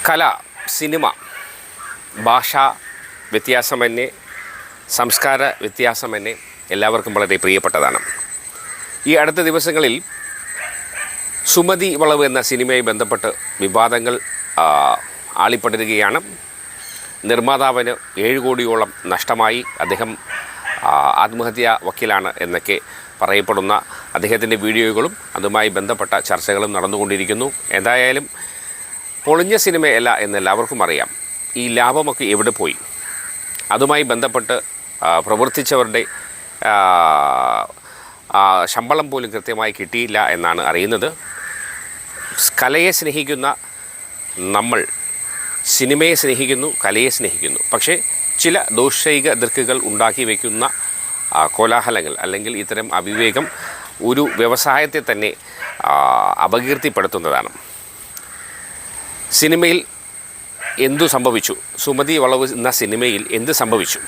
കല, സിനിമ, ഭാഷാ വ്യത്യാസമന്യേ, സംസ്കാര വ്യത്യാസമന്യേ എല്ലാവർക്കും വളരെ പ്രിയപ്പെട്ടതാണ്. ഈ അടുത്ത ദിവസങ്ങളിൽ സുമതി വളവ് എന്ന സിനിമയുമായി ബന്ധപ്പെട്ട് വിവാദങ്ങൾ ആളിപ്പടരുകയാണ്. നിർമ്മാതാവിന് 7 കോടിയോളം നഷ്ടമായി. അദ്ദേഹം ആത്മഹത്യാ വക്കീലാണ് എന്നൊക്കെ പറയപ്പെടുന്ന അദ്ദേഹത്തിൻ്റെ വീഡിയോകളും അതുമായി ബന്ധപ്പെട്ട ചർച്ചകളും നടന്നുകൊണ്ടിരിക്കുന്നു. എന്തായാലും പൊളിഞ്ഞ സിനിമയല്ല എന്നെല്ലാവർക്കും അറിയാം. ഈ ലാഭമൊക്കെ എവിടെ പോയി? അതുമായി ബന്ധപ്പെട്ട് പ്രവർത്തിച്ചവരുടെ ശമ്പളം പോലും കൃത്യമായി കിട്ടിയില്ല എന്നാണ് അറിയുന്നത്. കലയെ സ്നേഹിക്കുന്ന നമ്മൾ സിനിമയെ സ്നേഹിക്കുന്നു, കലയെ സ്നേഹിക്കുന്നു. പക്ഷേ ചില ദോഷൈക ദൃക്കുകൾ ഉണ്ടാക്കി വയ്ക്കുന്ന കോലാഹലങ്ങൾ അല്ലെങ്കിൽ ഇത്തരം അവിവേകം ഒരു വ്യവസായത്തെ തന്നെ അപകീർത്തിപ്പെടുത്തുന്നതാണ്. സിനിമയിൽ എന്തു സംഭവിച്ചു? സുമതി വളവ് എന്ന സിനിമയിൽ എന്ത് സംഭവിച്ചു?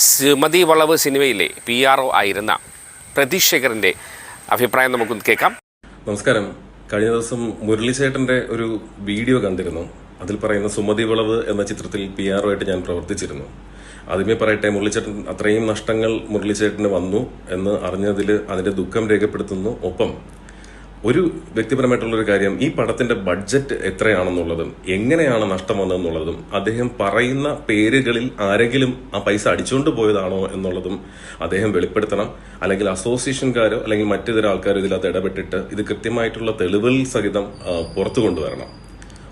സുമതി വളവ് സിനിമയിലെ PRO ആയിരുന്ന പ്രതീഷ് ശേഖറിൻ്റെ അഭിപ്രായം നമുക്കൊന്ന് കേൾക്കാം. നമസ്കാരം. കഴിഞ്ഞ ദിവസം മുരളിച്ചേട്ടൻ്റെ ഒരു വീഡിയോ കണ്ടിരുന്നു. അതിൽ പറയുന്ന സുമതി വളവ് എന്ന ചിത്രത്തിൽ PRO ആയിട്ട് ഞാൻ പ്രവർത്തിച്ചിരുന്നു. ആദ്യമേ പറയട്ടെ, മുരളിച്ചേട്ടൻ അത്രയും നഷ്ടങ്ങൾ മുരളിച്ചേട്ടന് വന്നു എന്ന് അറിഞ്ഞതിൽ അതിന്റെ ദുഃഖം രേഖപ്പെടുത്തുന്നു. ഒപ്പം ഒരു വ്യക്തിപരമായിട്ടുള്ളൊരു കാര്യം, ഈ പടത്തിന്റെ ബഡ്ജറ്റ് എത്രയാണെന്നുള്ളതും എങ്ങനെയാണ് നഷ്ടം വന്നതെന്നുള്ളതും അദ്ദേഹം പറയുന്ന പേരുകളിൽ ആരെങ്കിലും ആ പൈസ അടിച്ചുകൊണ്ട് പോയതാണോ എന്നുള്ളതും അദ്ദേഹം വെളിപ്പെടുത്തണം. അല്ലെങ്കിൽ അസോസിയേഷൻകാരോ അല്ലെങ്കിൽ മറ്റേതൊരു ആൾക്കാരോ ഇതിനകത്ത് ഇടപെട്ടിട്ട് ഇത് കൃത്യമായിട്ടുള്ള തെളിവുകൾ സഹിതം പുറത്തു കൊണ്ടുവരണം.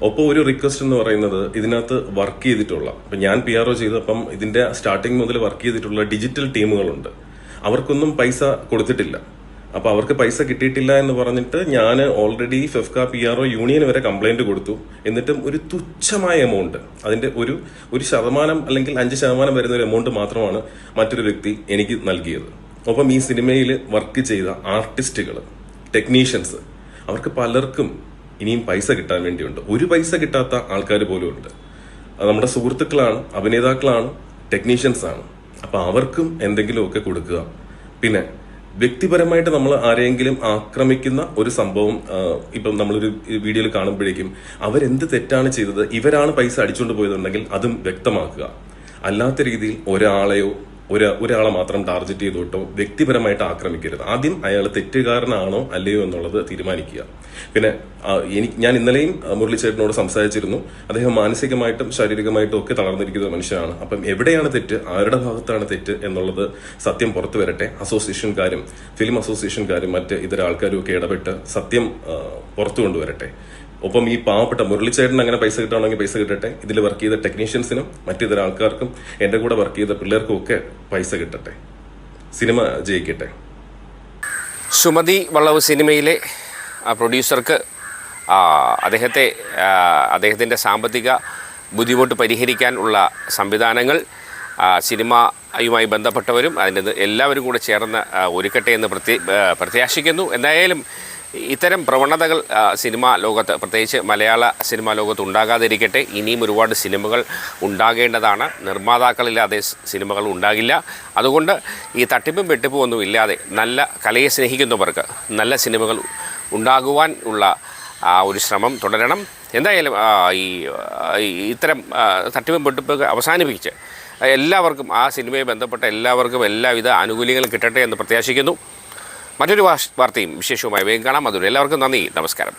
ഒപ്പം ഒരു റിക്വസ്റ്റ് എന്ന് പറയുന്നത്, ഇതിനകത്ത് വർക്ക് ചെയ്തിട്ടുള്ള, ഇപ്പം ഞാൻ PRO ചെയ്തപ്പം ഇതിന്റെ സ്റ്റാർട്ടിങ് മുതൽ വർക്ക് ചെയ്തിട്ടുള്ള ഡിജിറ്റൽ ടീമുകളുണ്ട്. അവർക്കൊന്നും പൈസ കൊടുത്തിട്ടില്ല. അപ്പൊ അവർക്ക് പൈസ കിട്ടിയിട്ടില്ല എന്ന് പറഞ്ഞിട്ട് ഞാൻ ഓൾറെഡി ഫെഫ്ക PRO യൂണിയൻ വരെ കംപ്ലൈന്റ് കൊടുത്തു. എന്നിട്ടും ഒരു തുച്ഛമായ എമൗണ്ട്, അതിന്റെ ഒരു ശതമാനം അല്ലെങ്കിൽ 5% വരുന്ന ഒരു എമൗണ്ട് മാത്രമാണ് മറ്റൊരു വ്യക്തി എനിക്ക് നൽകിയത്. ഒപ്പം ഈ സിനിമയിൽ വർക്ക് ചെയ്ത ആർട്ടിസ്റ്റുകൾ, ടെക്നീഷ്യൻസ്, അവർക്ക് പലർക്കും ഇനിയും പൈസ കിട്ടാൻ വേണ്ടിയുണ്ട്. ഒരു പൈസ കിട്ടാത്ത ആൾക്കാർ പോലും ഉണ്ട്. നമ്മുടെ സുഹൃത്തുക്കളാണ്, അഭിനേതാക്കളാണ്, ടെക്നീഷ്യൻസ് ആണ്. അപ്പൊ അവർക്കും എന്തെങ്കിലുമൊക്കെ കൊടുക്കുക. പിന്നെ വ്യക്തിപരമായിട്ട് നമ്മൾ ആരെങ്കിലും ആക്രമിക്കുന്ന ഒരു സംഭവം ഇപ്പം നമ്മളൊരു വീഡിയോയിൽ കാണുമ്പോഴേക്കും അവരെന്ത് തെറ്റാണ് ചെയ്തത്, ഇവരാണ് പൈസ അടിച്ചുകൊണ്ട് പോയതുണ്ടെങ്കിൽ അതും വ്യക്തമാക്കുക. അല്ലാത്ത രീതിയിൽ ഒരാളെ മാത്രം ടാർഗറ്റ് ചെയ്തോട്ടോ വ്യക്തിപരമായിട്ട് ആക്രമിക്കരുത്. ആദ്യം അയാൾ തെറ്റുകാരനാണോ അല്ലയോ എന്നുള്ളത് തീരുമാനിക്കുക. പിന്നെ ഞാൻ ഇന്നലെയും മുരളിച്ചേട്ടനോട് സംസാരിച്ചിരുന്നു. അദ്ദേഹം മാനസികമായിട്ടും ശാരീരികമായിട്ടും ഒക്കെ തളർന്നിരിക്കുന്ന മനുഷ്യനാണ്. അപ്പം എവിടെയാണ് തെറ്റ്, ആരുടെ ഭാഗത്താണ് തെറ്റ് എന്നുള്ളത് സത്യം പുറത്തു വരട്ടെ. അസോസിയേഷൻകാരും ഫിലിം അസോസിയേഷൻകാരും മറ്റ് ഇതര ആൾക്കാരും ഒക്കെ ഇടപെട്ട് സത്യം പുറത്തു കൊണ്ടുവരട്ടെ. ഒപ്പം ഈ പാവപ്പെട്ട മുരളിച്ചേട്ടൻ അങ്ങനെ പൈസ കിട്ടുകയാണെങ്കിൽ പൈസ കിട്ടട്ടെ. ഇതിൽ വർക്ക് ചെയ്ത ടെക്നീഷ്യൻസിനും മറ്റിതര ആൾക്കാർക്കും എന്റെ കൂടെ വർക്ക് ചെയ്ത പിള്ളേർക്കും ഒക്കെ പൈസ കിട്ടട്ടെ. സിനിമ ജയിക്കട്ടെ. സുമതി വളവ് സിനിമയിലെ പ്രൊഡ്യൂസർക്ക് അദ്ദേഹത്തിൻ്റെ സാമ്പത്തിക ബുദ്ധിമുട്ട് പരിഹരിക്കാനുള്ള സംവിധാനങ്ങൾ സിനിമയുമായി ബന്ധപ്പെട്ടവരും അതിൻ്റെ എല്ലാവരും കൂടെ ചേർന്ന് ഒരുക്കട്ടെ എന്ന് പ്രത്യാശിക്കുന്നു. എന്തായാലും ഇത്തരം പ്രവണതകൾ സിനിമാ ലോകത്ത്, പ്രത്യേകിച്ച് മലയാള സിനിമാ ലോകത്ത് ഉണ്ടാകാതിരിക്കട്ടെ. ഇനിയും ഒരുപാട് സിനിമകൾ ഉണ്ടാകേണ്ടതാണ്. നിർമ്മാതാക്കളില്ലാതെ സിനിമകൾ ഉണ്ടാകില്ല. അതുകൊണ്ട് ഈ തട്ടിപ്പും വെട്ടിപ്പും ഒന്നും ഇല്ലാതെ നല്ല കലയെ സ്നേഹിക്കുന്നവർക്ക് നല്ല സിനിമകൾ ഉണ്ടാകുവാൻ ഉള്ള ഒരു ശ്രമം തുടരണം. എന്തായാലും ഇത്തരം തട്ടിപ്പും വെട്ടിപ്പൊക്കെ അവസാനിപ്പിച്ച് എല്ലാവർക്കും ആ സിനിമയെ ബന്ധപ്പെട്ട എല്ലാവർക്കും എല്ലാവിധ ആനുകൂല്യങ്ങളും കിട്ടട്ടെ എന്ന് പ്രത്യാശിക്കുന്നു. മറ്റൊരു വാർത്തയും വിശേഷവുമായി വേഗം കാണാം. അതുവരെ എല്ലാവർക്കും നന്ദി, നമസ്കാരം.